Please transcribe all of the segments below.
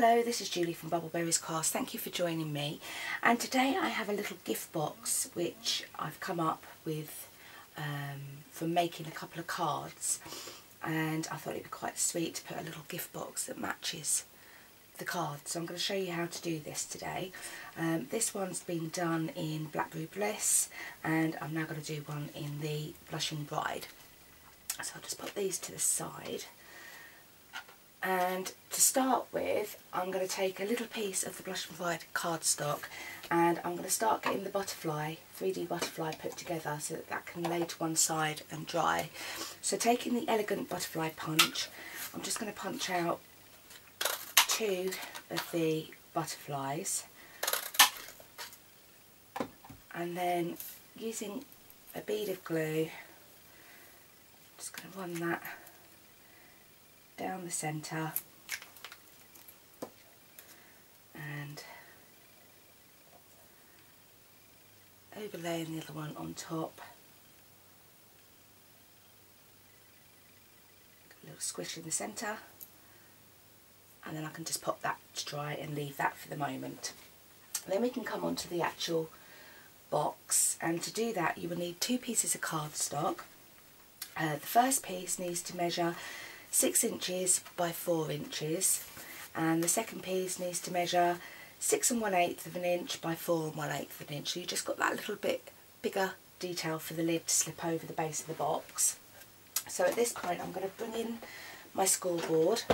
Hello, this is Julie from Bubbleberries Crafts. Thank you for joining me. And today I have a little gift box which I've come up with from making a couple of cards, and I thought it'd be quite sweet to put a little gift box that matches the cards. So I'm going to show you how to do this today. This one's been done in Blackberry Bliss, and I'm now going to do one in the Blushing Bride. So I'll just put these to the side. And to start with, I'm going to take a little piece of the Blushing Bride cardstock, and I'm going to start getting the butterfly, 3D butterfly, put together so that that can lay to one side and dry. So taking the Elegant Butterfly Punch, I'm just going to punch out 2 of the butterflies, and then using a bead of glue, I'm just going to run that down the centre and overlaying the other one on top. A little squish in the centre, and then I can just pop that to dry and leave that for the moment. Then we can come on to the actual box, and to do that you will need 2 pieces of cardstock. The first piece needs to measure 6 inches by 4 inches, and the second piece needs to measure 6 1/8 of an inch by 4 1/8 of an inch. So you just got that little bit bigger detail for the lid to slip over the base of the box. So at this point I'm going to bring in my scoreboard,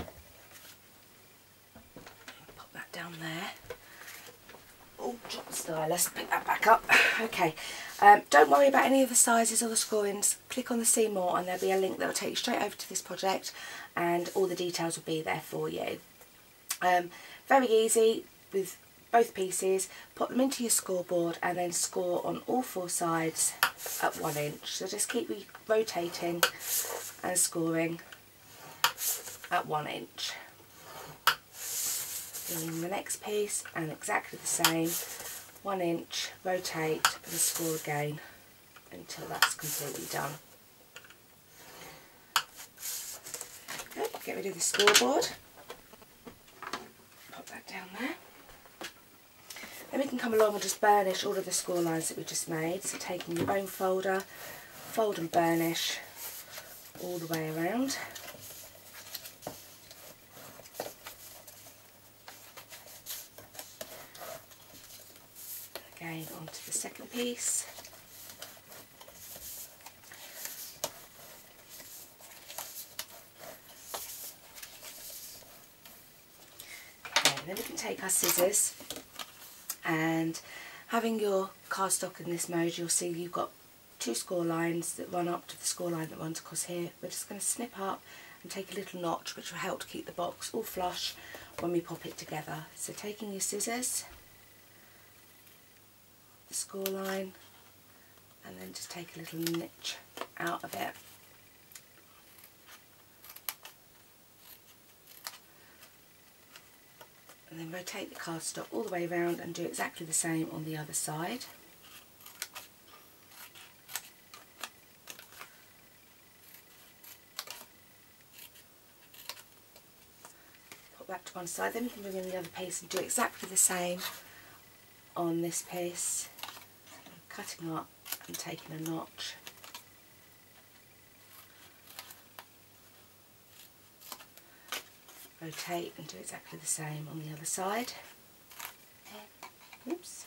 pop that down there. Oh, drop the stylus, pick that back up. Okay, don't worry about any of the sizes or the scorings. Click on the See More and there'll be a link that will take you straight over to this project, and all the details will be there for you. Very easy with both pieces. Pop them into your scoreboard and then score on all 4 sides at 1 inch. So just keep rotating and scoring at 1 inch. Doing the next piece and exactly the same, 1 inch, rotate and score again until that's completely done. Okay, get rid of the scoreboard, pop that down there. Then we can come along and just burnish all of the score lines that we just made. So taking your bone folder, fold and burnish all the way around. Again onto the second piece. Okay, then we can take our scissors, and having your cardstock in this mode, you'll see you've got 2 score lines that run up to the score line that runs across here. We're just going to snip up and take a little notch, which will help to keep the box all flush when we pop it together. So taking your scissors, the score line, and then just take a little niche out of it. And then rotate the cardstock all the way around and do exactly the same on the other side. Put that to one side, then we can bring in the other piece and do exactly the same on this piece. Cutting up and taking a notch. Rotate and do exactly the same on the other side. Oops.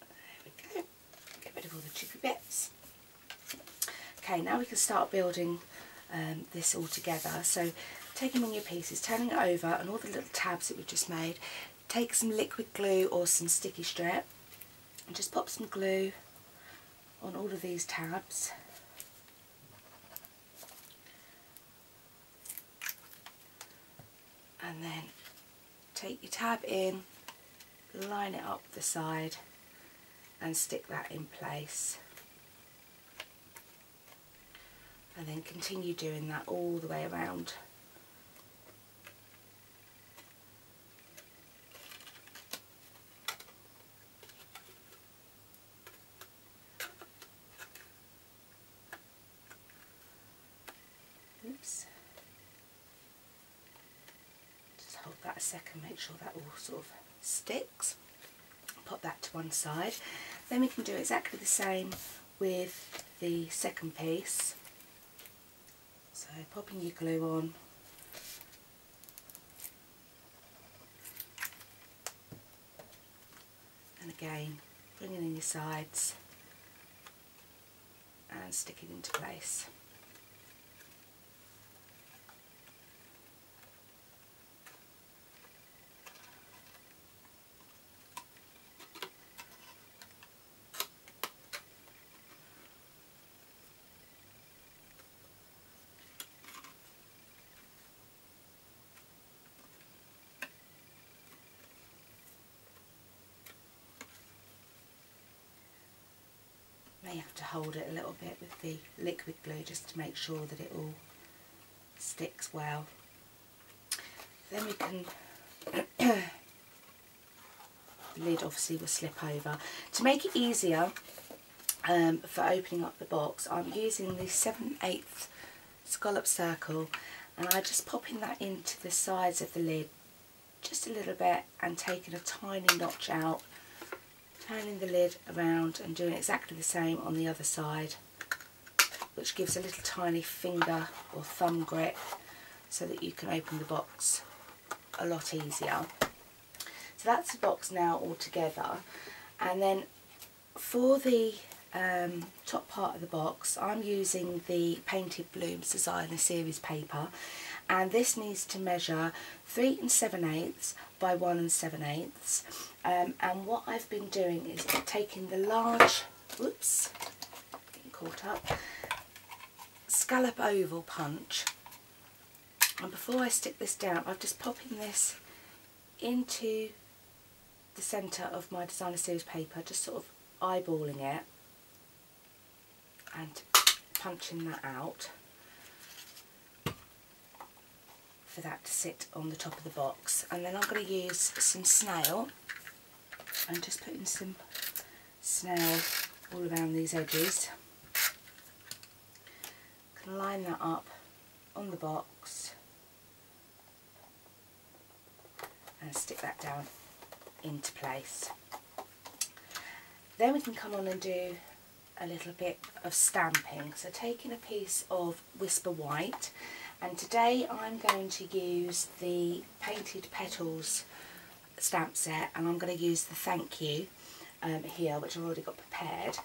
There we go. Get rid of all the chippy bits. Okay, now we can start building this all together. So taking one of your pieces, turning it over, and all the little tabs that we've just made, take some liquid glue or some sticky strip and just pop some glue on all of these tabs. And then take your tab in, line it up the side and stick that in place. And then continue doing that all the way around. pop that a second, make sure that all sort of sticks. Pop that to one side. Then we can do exactly the same with the second piece. So popping your glue on, and again bringing in your sides and sticking into place. May have to hold it a little bit with the liquid glue just to make sure that it all sticks well. Then we can, the lid obviously will slip over. To make it easier for opening up the box, I'm using the 7/8 scallop circle, and I just popping that into the sides of the lid just a little bit and taking a tiny notch out, turning the lid around and doing exactly the same on the other side, which gives a little tiny finger or thumb grip so that you can open the box a lot easier. So that's the box now all together. And then for the top part of the box, I'm using the Painted Blooms Designer Series paper, and this needs to measure 3 7/8 by 1 7/8. And what I've been doing is taking the large, whoops, getting caught up, scallop oval punch, and before I stick this down, I'm just popping this into the centre of my Designer Series paper, just sort of eyeballing it and punching that out for that to sit on the top of the box. And then I'm going to use some snail and just putting some snail all around these edges. Can line that up on the box and stick that down into place. Then we can come on and do a little bit of stamping. So taking a piece of Whisper White, and today I'm going to use the Painted Petals stamp set, and I'm going to use the Thank You here, which I've already got prepared.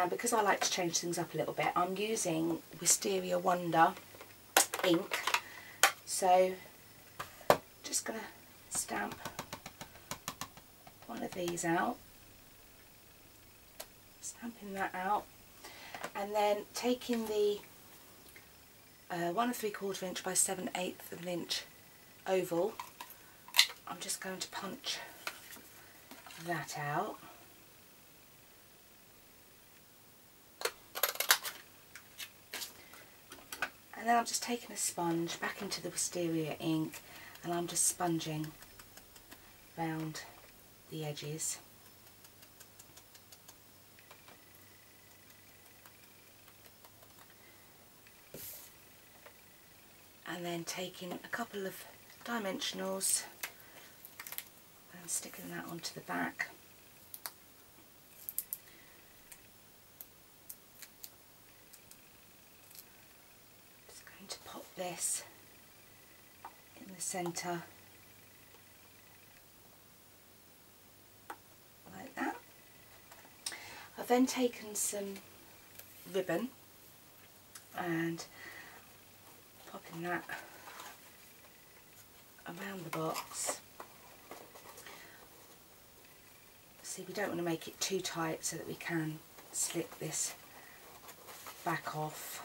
Because I like to change things up a little bit, I'm using Wisteria Wonder ink. So just going to stamp one of these out, stamping that out, and then taking the 1 3/4 inch by 7/8 of an inch oval, I'm just going to punch that out. And then I'm just taking a sponge back into the Wisteria ink, and I'm just sponging round the edges. And then taking a couple of dimensionals and sticking that onto the back. Just going to pop this in the centre like that. I've then taken some ribbon and popping that around the box. See, we don't want to make it too tight so that we can slip this back off,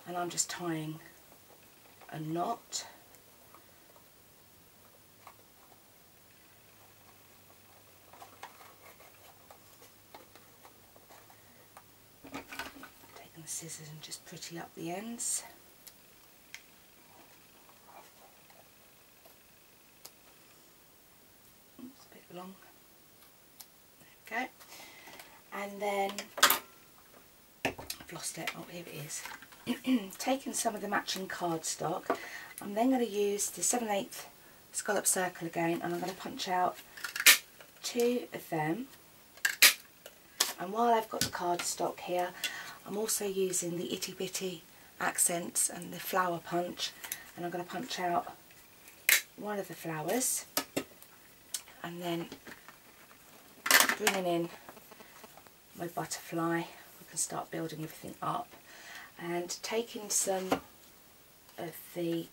and I'm just tying a knot. Taking the scissors and just pretty up the ends. Long. Okay, and then I've lost it. Oh, here it is. Taking some of the matching cardstock, I'm then going to use the 7/8 scallop circle again, and I'm going to punch out 2 of them. And while I've got the cardstock here, I'm also using the Itty Bitty accents and the flower punch, and I'm going to punch out one of the flowers, and then bringing in my butterfly. We can start building everything up, and taking some of the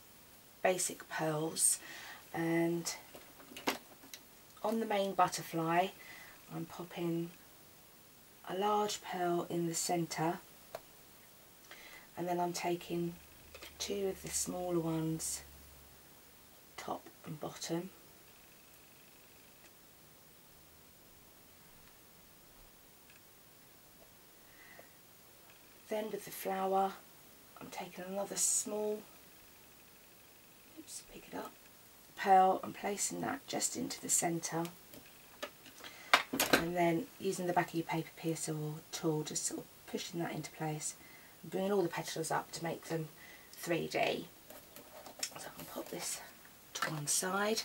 basic pearls, and on the main butterfly I'm popping a large pearl in the centre, and then I'm taking 2 of the smaller ones top and bottom, then with the flower I'm taking another small, pick it up, pearl, and placing that just into the centre, and then using the back of your paper piercer or tool, just sort of pushing that into place and bringing all the petals up to make them 3D. So I can put this to one side,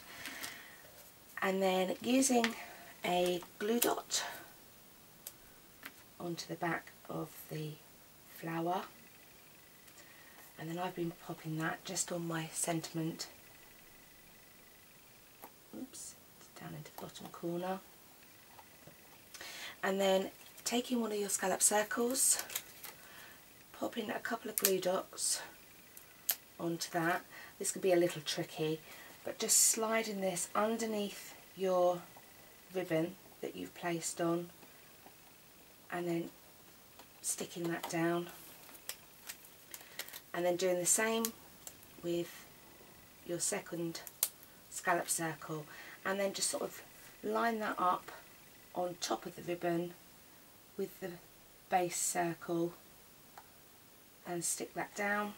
and then using a glue dot onto the back of the flower, and then I've been popping that just on my sentiment, oops, it's down into the bottom corner, and then taking one of your scallop circles, popping a couple of glue dots onto that. This can be a little tricky, but just sliding this underneath your ribbon that you've placed on, and then sticking that down, and then doing the same with your second scallop circle, and then just sort of line that up on top of the ribbon with the base circle and stick that down,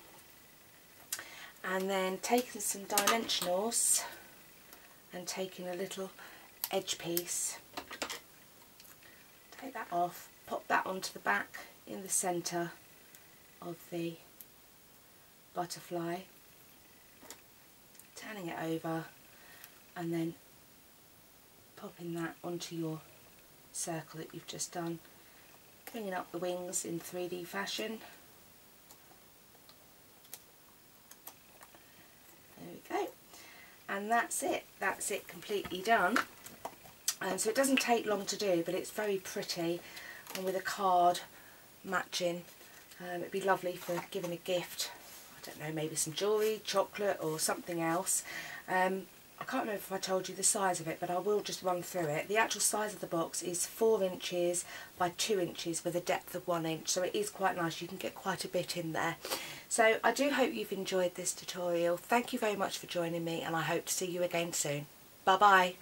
and then taking some dimensionals and taking a little edge piece, take that off, pop that onto the back in the centre of the butterfly, turning it over, and then popping that onto your circle that you've just done, bringing up the wings in 3D fashion. There we go, and that's it completely done. And so it doesn't take long to do, but it's very pretty, and with a card matching, it'd be lovely for giving a gift. I don't know, maybe some jewellery, chocolate or something else. I can't remember if I told you the size of it, but I will just run through it. The actual size of the box is 4 inches by 2 inches with a depth of 1 inch, so it is quite nice. You can get quite a bit in there. So I do hope you've enjoyed this tutorial. Thank you very much for joining me, and I hope to see you again soon. Bye bye.